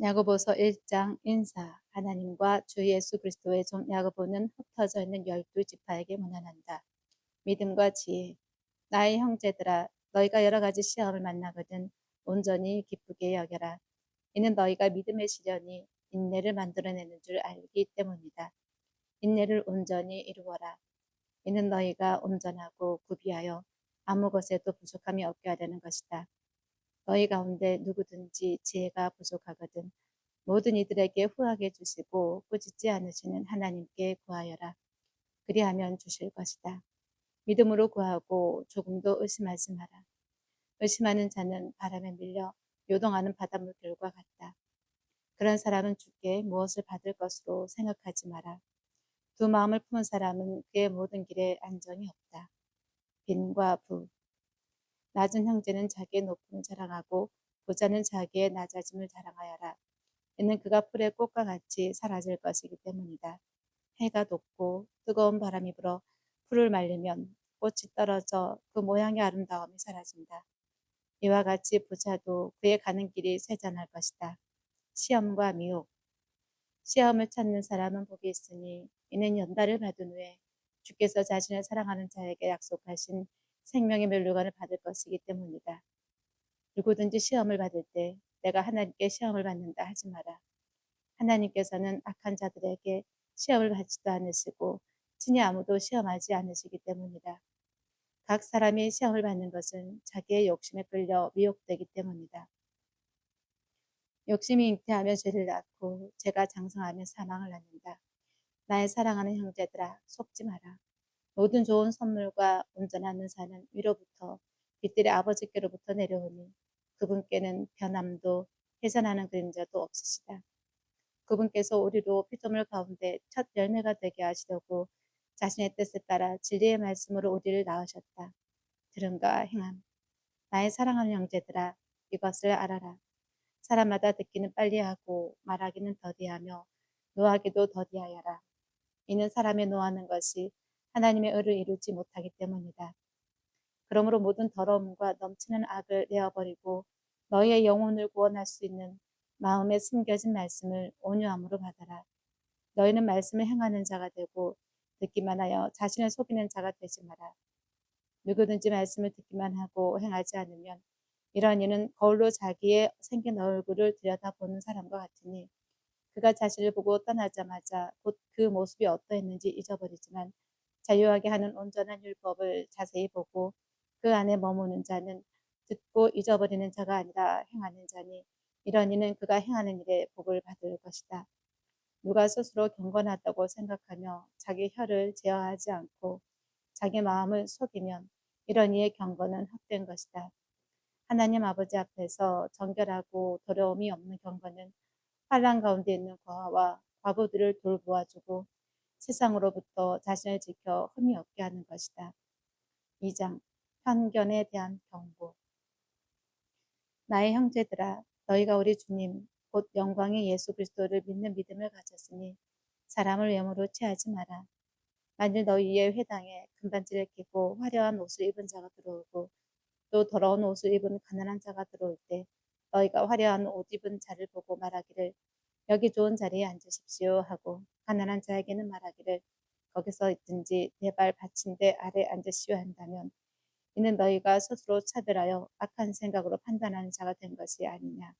야고보서 1장 인사. 하나님과 주 예수 그리스도의 종 야고보는 흩어져 있는 12지파에게 문안한다. 믿음과 지혜. 나의 형제들아, 너희가 여러 가지 시험을 만나거든 온전히 기쁘게 여겨라. 이는 너희가 믿음의 시련이 인내를 만들어내는 줄 알기 때문이다. 인내를 온전히 이루어라. 이는 너희가 온전하고 구비하여 아무 것에도 부족함이 없게 하려는 것이다. 너희 가운데 누구든지 지혜가 부족하거든 모든 이들에게 후하게 주시고 꾸짖지 않으시는 하나님께 구하여라. 그리하면 주실 것이다. 믿음으로 구하고 조금도 의심하지 마라. 의심하는 자는 바람에 밀려 요동하는 바닷물결과 같다. 그런 사람은 주께 무엇을 받을 것으로 생각하지 마라. 두 마음을 품은 사람은 그의 모든 길에 안정이 없다. 빈과 부. 낮은 형제는 자기의 높음을 자랑하고 부자는 자기의 낮아짐을 자랑하여라. 이는 그가 풀의 꽃과 같이 사라질 것이기 때문이다. 해가 돋고 뜨거운 바람이 불어 풀을 말리면 꽃이 떨어져 그 모양의 아름다움이 사라진다. 이와 같이 부자도 그의 가는 길이 쇠잔할 것이다. 시험과 미혹. 시험을 찾는 사람은 복이 있으니 이는 연단을 받은 후에 주께서 자신을 사랑하는 자에게 약속하신 생명의 멸류관을 받을 것이기 때문이다. 누구든지 시험을 받을 때 내가 하나님께 시험을 받는다 하지 마라. 하나님께서는 악한 자들에게 시험을 받지도 않으시고 친히 아무도 시험하지 않으시기 때문이다. 각 사람이 시험을 받는 것은 자기의 욕심에 끌려 미혹되기 때문이다. 욕심이 잉태하면 죄를 낳고 죄가 장성하면 사망을 낳는다. 나의 사랑하는 형제들아, 속지 마라. 모든 좋은 선물과 온전한 은사는 위로부터 빛들의 아버지께로부터 내려오니 그분께는 변함도 해산하는 그림자도 없으시다. 그분께서 우리로 피조물 가운데 첫 열매가 되게 하시려고 자신의 뜻에 따라 진리의 말씀으로 우리를 낳으셨다. 들음과 행함. 나의 사랑하는 형제들아, 이것을 알아라. 사람마다 듣기는 빨리 하고 말하기는 더디하며 노하기도 더디하여라. 이는 사람의 노하는 것이 하나님의 의를 이루지 못하기 때문이다. 그러므로 모든 더러움과 넘치는 악을 내어버리고 너희의 영혼을 구원할 수 있는 마음에 숨겨진 말씀을 온유함으로 받아라. 너희는 말씀을 행하는 자가 되고 듣기만 하여 자신을 속이는 자가 되지 마라. 누구든지 말씀을 듣기만 하고 행하지 않으면 이런 이는 거울로 자기의 생긴 얼굴을 들여다보는 사람과 같으니 그가 자신을 보고 떠나자마자 곧 그 모습이 어떠했는지 잊어버리지만 자유하게 하는 온전한 율법을 자세히 보고 그 안에 머무는 자는 듣고 잊어버리는 자가 아니라 행하는 자니 이런 이는 그가 행하는 일에 복을 받을 것이다. 누가 스스로 경건하다고 생각하며 자기 혀를 제어하지 않고 자기 마음을 속이면 이런 이의 경건은 헛된 것이다. 하나님 아버지 앞에서 정결하고 더러움이 없는 경건은 환난 가운데 있는 고아와 과부들을 돌보아주고 세상으로부터 자신을 지켜 흠이 없게 하는 것이다. 2장 편견에 대한 경고. 나의 형제들아, 너희가 우리 주님 곧 영광의 예수 그리스도를 믿는 믿음을 가졌으니 사람을 외모로 취하지 마라. 만일 너희의 회당에 금반지를 끼고 화려한 옷을 입은 자가 들어오고 또 더러운 옷을 입은 가난한 자가 들어올 때 너희가 화려한 옷 입은 자를 보고 말하기를 여기 좋은 자리에 앉으십시오 하고 가난한 자에게는 말하기를 거기서 있든지 내 발 받친 데 아래 앉으시오 한다면 이는 너희가 스스로 차별하여 악한 생각으로 판단하는 자가 된 것이 아니냐.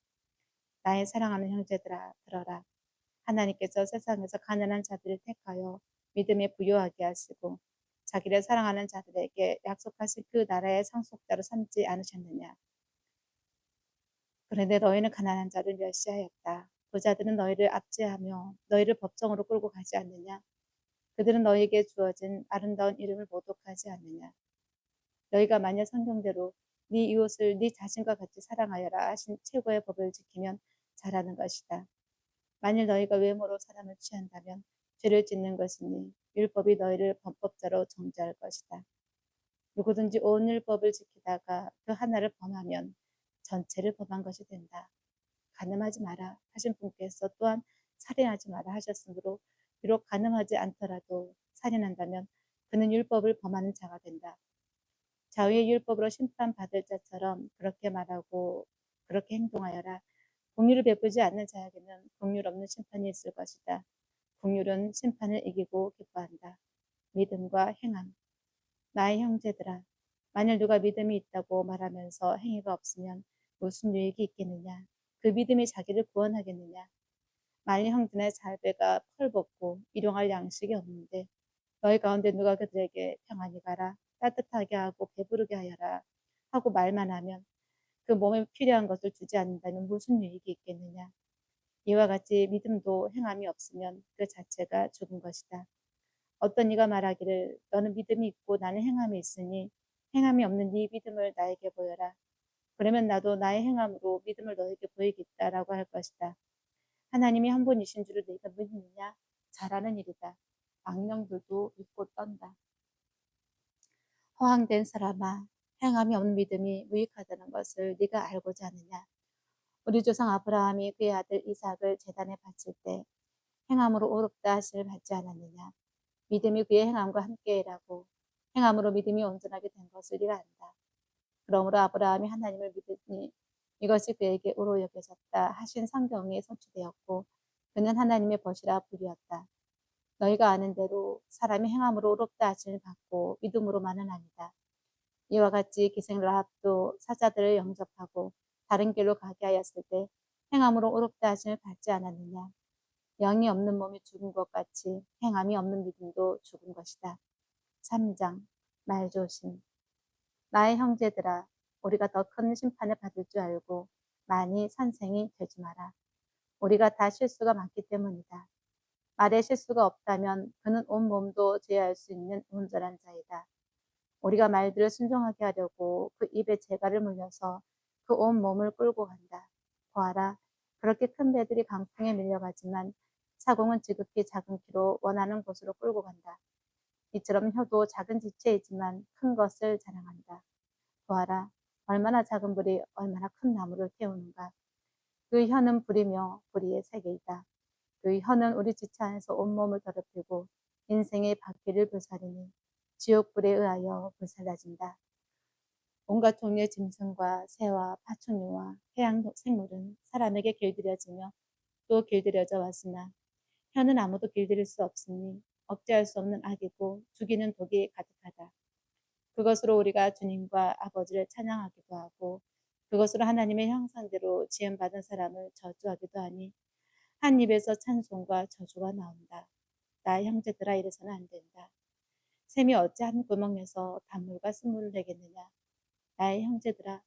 나의 사랑하는 형제들아 들어라. 하나님께서 세상에서 가난한 자들을 택하여 믿음에 부요하게 하시고 자기를 사랑하는 자들에게 약속하신 그 나라의 상속자로 삼지 않으셨느냐. 그런데 너희는 가난한 자를 멸시하였다. 부자들은 너희를 압제하며 너희를 법정으로 끌고 가지 않느냐. 그들은 너희에게 주어진 아름다운 이름을 모독하지 않느냐. 너희가 만약 성경대로 네 이웃을 네 자신과 같이 사랑하여라 하신 최고의 법을 지키면 잘하는 것이다. 만일 너희가 외모로 사람을 취한다면 죄를 짓는 것이니 율법이 너희를 범법자로 정죄할 것이다. 누구든지 온 율법을 지키다가 그 하나를 범하면 전체를 범한 것이 된다. 간음하지 마라 하신 분께서 또한 살인하지 마라 하셨으므로 비록 간음하지 않더라도 살인한다면 그는 율법을 범하는 자가 된다. 자유의 율법으로 심판받을 자처럼 그렇게 말하고 그렇게 행동하여라. 긍휼을 베푸지 않는 자에게는 긍휼 없는 심판이 있을 것이다. 긍휼은 심판을 이기고 기뻐한다. 믿음과 행함. 나의 형제들아, 만일 누가 믿음이 있다고 말하면서 행위가 없으면 무슨 유익이 있겠느냐? 그 믿음이 자기를 구원하겠느냐? 만일 형제의 잘배가 펄벗고 일용할 양식이 없는데 너희 가운데 누가 그들에게 평안히 가라, 따뜻하게 하고 배부르게 하여라 하고 말만 하면 그 몸에 필요한 것을 주지 않는다면 무슨 유익이 있겠느냐? 이와 같이 믿음도 행함이 없으면 그 자체가 죽은 것이다. 어떤 이가 말하기를 너는 믿음이 있고 나는 행함이 있으니 행함이 없는 네 믿음을 나에게 보여라. 그러면 나도 나의 행함으로 믿음을 너에게 보이겠다라고 할 것이다. 하나님이 한 분이신 줄을 네가 믿느냐? 잘하는 일이다. 악령들도 믿고 떤다. 허황된 사람아, 행함이 없는 믿음이 무익하다는 것을 네가 알고자 하느냐? 우리 조상 아브라함이 그의 아들 이삭을 제단에 바칠 때 행함으로 의롭다 하심을 받지 않았느냐? 믿음이 그의 행함과 함께 일하고 행함으로 믿음이 온전하게 된 것을 네가 안다. 그러므로 아브라함이 하나님을 믿으니 이것이 그에게 의로 여겨졌다 하신 성경이 성취되었고 그는 하나님의 벗이라 불리었다. 너희가 아는 대로 사람이 행함으로 의롭다 하심을 받고 믿음으로만은 아니다. 이와 같이 기생 라합도 사자들을 영접하고 다른 길로 가게 하였을 때 행함으로 의롭다 하심을 받지 않았느냐. 영이 없는 몸이 죽은 것 같이 행함이 없는 믿음도 죽은 것이다. 3장 말조심. 나의 형제들아, 우리가 더 큰 심판을 받을 줄 알고 많이 산생이 되지 마라. 우리가 다 실수가 많기 때문이다. 말에 실수가 없다면 그는 온 몸도 제어할 수 있는 온전한 자이다. 우리가 말들을 순종하게 하려고 그 입에 재갈을 물려서 그 온 몸을 끌고 간다. 보아라, 그렇게 큰 배들이 강풍에 밀려가지만 사공은 지극히 작은 키로 원하는 곳으로 끌고 간다. 이처럼 혀도 작은 지체이지만 큰 것을 자랑한다. 보아라, 얼마나 작은 불이 얼마나 큰 나무를 태우는가. 그 혀는 불이며 불의의 세계이다. 그 혀는 우리 지체 안에서 온몸을 더럽히고 인생의 바퀴를 불사르니 지옥불에 의하여 불살라진다. 온갖 종류의 짐승과 새와 파충류와 해양 생물은 사람에게 길들여지며 또 길들여져 왔으나 혀는 아무도 길들일 수 없으니 억제할 수 없는 악이고 죽이는 독이 가득하다. 그것으로 우리가 주님과 아버지를 찬양하기도 하고 그것으로 하나님의 형상대로 지음받은 사람을 저주하기도 하니 한 입에서 찬송과 저주가 나온다. 나의 형제들아, 이래서는 안 된다. 샘이 어찌 한 구멍에서 단물과 쓴물을 내겠느냐. 나의 형제들아,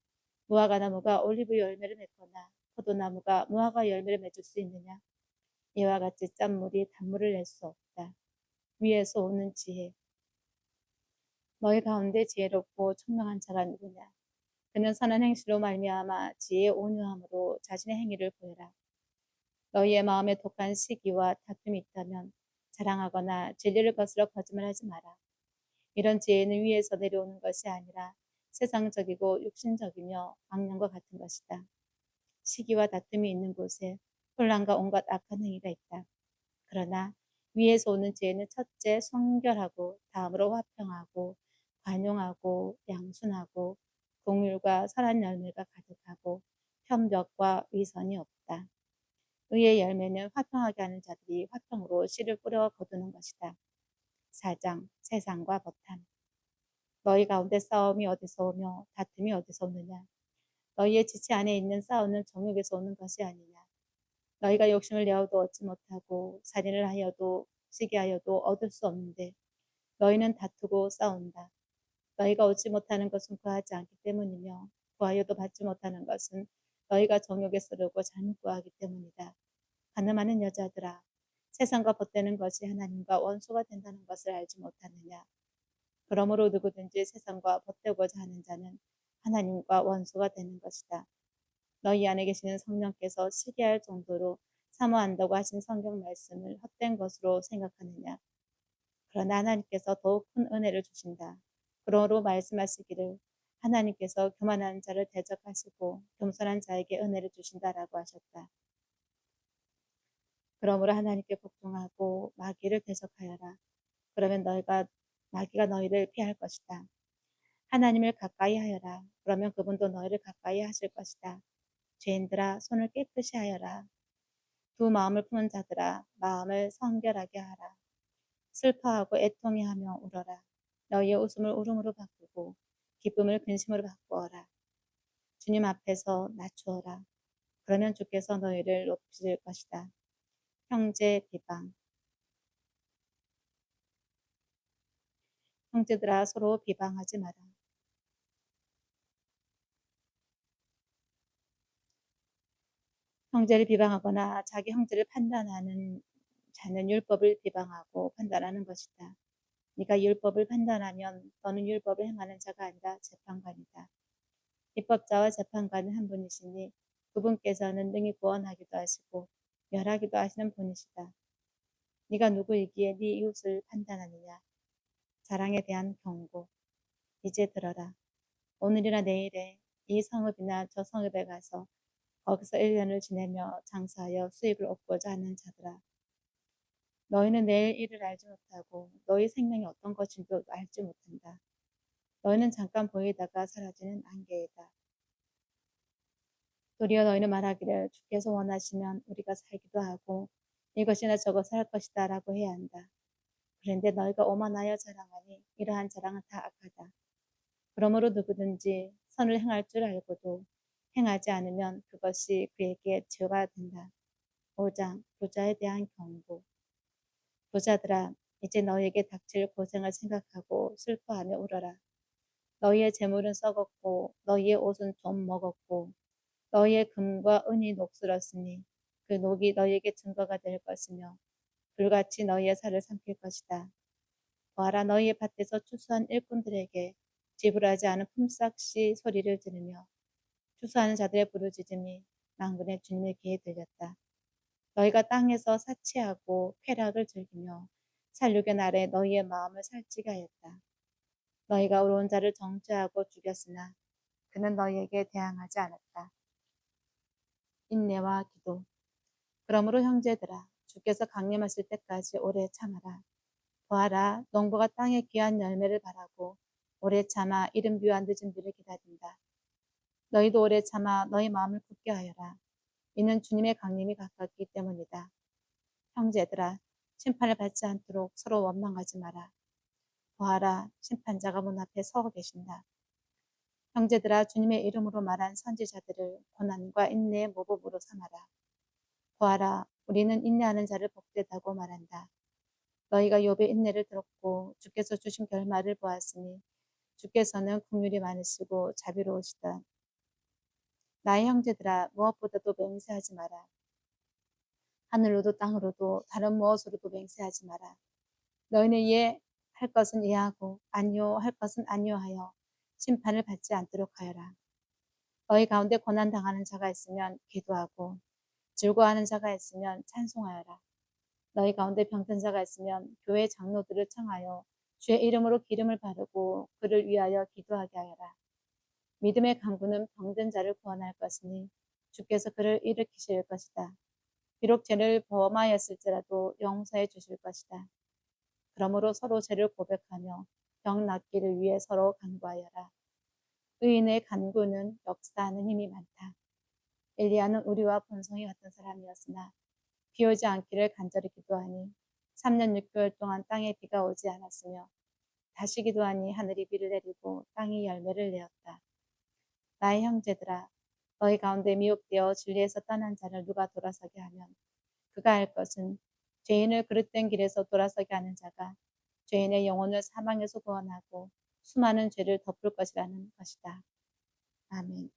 무화과 나무가 올리브 열매를 맺거나 포도나무가 무화과 열매를 맺을 수 있느냐. 이와 같이 짠물이 단물을 낼 수 없다. 위에서 오는 지혜. 너희 가운데 지혜롭고 총명한 자가 누구냐. 그는 선한 행실로 말미암아 지혜의 온유함으로 자신의 행위를 보여라. 너희의 마음에 독한 시기와 다툼이 있다면 자랑하거나 진리를 거스러 거짓말하지 마라. 이런 지혜는 위에서 내려오는 것이 아니라 세상적이고 육신적이며 악령과 같은 것이다. 시기와 다툼이 있는 곳에 혼란과 온갖 악한 행위가 있다. 그러나 위에서 오는 지혜는 첫째 성결하고 다음으로 화평하고 관용하고 양순하고 긍휼과 선한 열매가 가득하고 편벽과 위선이 없다. 의의 열매는 화평하게 하는 자들이 화평으로 씨를 뿌려 거두는 것이다. 4장 세상과 법탐. 너희 가운데 싸움이 어디서 오며 다툼이 어디서 오느냐. 너희의 지체 안에 있는 싸우는 정욕에서 오는 것이 아니냐. 너희가 욕심을 내어도 얻지 못하고 살인을 하여도 시기하여도 얻을 수 없는데 너희는 다투고 싸운다. 너희가 얻지 못하는 것은 구하지 않기 때문이며 구하여도 받지 못하는 것은 너희가 정욕에 쓰르고 잘못 구하기 때문이다. 가늠하는 여자들아, 세상과 벗되는 것이 하나님과 원수가 된다는 것을 알지 못하느냐. 그러므로 누구든지 세상과 벗되고자 하는 자는 하나님과 원수가 되는 것이다. 너희 안에 계시는 성령께서 시기할 정도로 사모한다고 하신 성경 말씀을 헛된 것으로 생각하느냐. 그러나 하나님께서 더욱 큰 은혜를 주신다. 그러므로 말씀하시기를 하나님께서 교만한 자를 대적하시고 겸손한 자에게 은혜를 주신다라고 하셨다. 그러므로 하나님께 복종하고 마귀를 대적하여라. 그러면 마귀가 너희를 피할 것이다. 하나님을 가까이 하여라. 그러면 그분도 너희를 가까이 하실 것이다. 죄인들아 손을 깨끗이 하여라. 두 마음을 품은 자들아 마음을 성결하게 하라. 슬퍼하고 애통해하며 울어라. 너희의 웃음을 울음으로 바꾸고 기쁨을 근심으로 바꾸어라. 주님 앞에서 낮추어라. 그러면 주께서 너희를 높이실 것이다. 형제 비방. 형제들아 서로 비방하지 마라. 형제를 비방하거나 자기 형제를 판단하는 자는 율법을 비방하고 판단하는 것이다. 네가 율법을 판단하면 너는 율법을 행하는 자가 아니라 재판관이다. 입법자와 재판관은 한 분이시니 그분께서는 능히 구원하기도 하시고 멸하기도 하시는 분이시다. 네가 누구이기에 네 이웃을 판단하느냐. 자랑에 대한 경고. 이제 들어라. 오늘이나 내일에 이 성읍이나 저 성읍에 가서 거기서 1년을 지내며 장사하여 수입을 얻고자 하는 자들아. 너희는 내일 일을 알지 못하고 너희 생명이 어떤 것인지도 알지 못한다. 너희는 잠깐 보이다가 사라지는 안개이다. 도리어 너희는 말하기를 주께서 원하시면 우리가 살기도 하고 이것이나 저것을 할 것이다 라고 해야 한다. 그런데 너희가 오만하여 자랑하니 이러한 자랑은 다 악하다. 그러므로 누구든지 선을 행할 줄 알고도 행하지 않으면 그것이 그에게 죄가 된다. 5장 부자에 대한 경고. 부자들아 이제 너희에게 닥칠 고생을 생각하고 슬퍼하며 울어라. 너희의 재물은 썩었고 너희의 옷은 좀 먹었고 너희의 금과 은이 녹슬었으니 그 녹이 너희에게 증거가 될 것이며 불같이 너희의 살을 삼킬 것이다. 보아라 너희의 밭에서 추수한 일꾼들에게 지불하지 않은 품삯이 소리를 지르며 추수하는 자들의 부르짖음이 만군의 주님의 귀에 들렸다. 너희가 땅에서 사치하고 쾌락을 즐기며 살육의 날에 너희의 마음을 살찌게 하였다. 너희가 의로운 자를 정죄하고 죽였으나 그는 너희에게 대항하지 않았다. 인내와 기도. 그러므로 형제들아 주께서 강림하실 때까지 오래 참아라. 보아라 농부가 땅의 귀한 열매를 바라고 오래 참아 이른 뷰와 늦은 뷰를 기다린다. 너희도 오래 참아 너희 마음을 굳게 하여라. 이는 주님의 강림이 가깝기 때문이다. 형제들아 심판을 받지 않도록 서로 원망하지 마라. 보아라 심판자가 문 앞에 서 계신다. 형제들아 주님의 이름으로 말한 선지자들을 고난과 인내의 모범으로 삼아라. 보아라 우리는 인내하는 자를 복되다고 말한다. 너희가 욥의 인내를 들었고 주께서 주신 결말을 보았으니 주께서는 긍휼이 많으시고 자비로우시다. 나의 형제들아 무엇보다도 맹세하지 마라. 하늘로도 땅으로도 다른 무엇으로도 맹세하지 마라. 너희는 이해할 것은 이해하고 아니요 할 것은 아니요하여 심판을 받지 않도록 하여라. 너희 가운데 고난 당하는 자가 있으면 기도하고 즐거워하는 자가 있으면 찬송하여라. 너희 가운데 병든 자가 있으면 교회 장로들을 청하여 주의 이름으로 기름을 바르고 그를 위하여 기도하게 하여라. 믿음의 강구는 병든 자를 구원할 것이니 주께서 그를 일으키실 것이다. 비록 죄를 범하였을지라도 용서해 주실 것이다. 그러므로 서로 죄를 고백하며 병 낫기를 위해 서로 간구하여라. 의인의 간구는 역사하는 힘이 많다. 엘리야는 우리와 본성이 같은 사람이었으나 비 오지 않기를 간절히 기도하니 3년 6개월 동안 땅에 비가 오지 않았으며 다시 기도하니 하늘이 비를 내리고 땅이 열매를 내었다. 나의 형제들아 너희 가운데 미혹되어 진리에서 떠난 자를 누가 돌아서게 하면 그가 할 것은 죄인을 그릇된 길에서 돌아서게 하는 자가 죄인의 영혼을 사망에서 구원하고 수많은 죄를 덮을 것이라는 것이다. 아멘.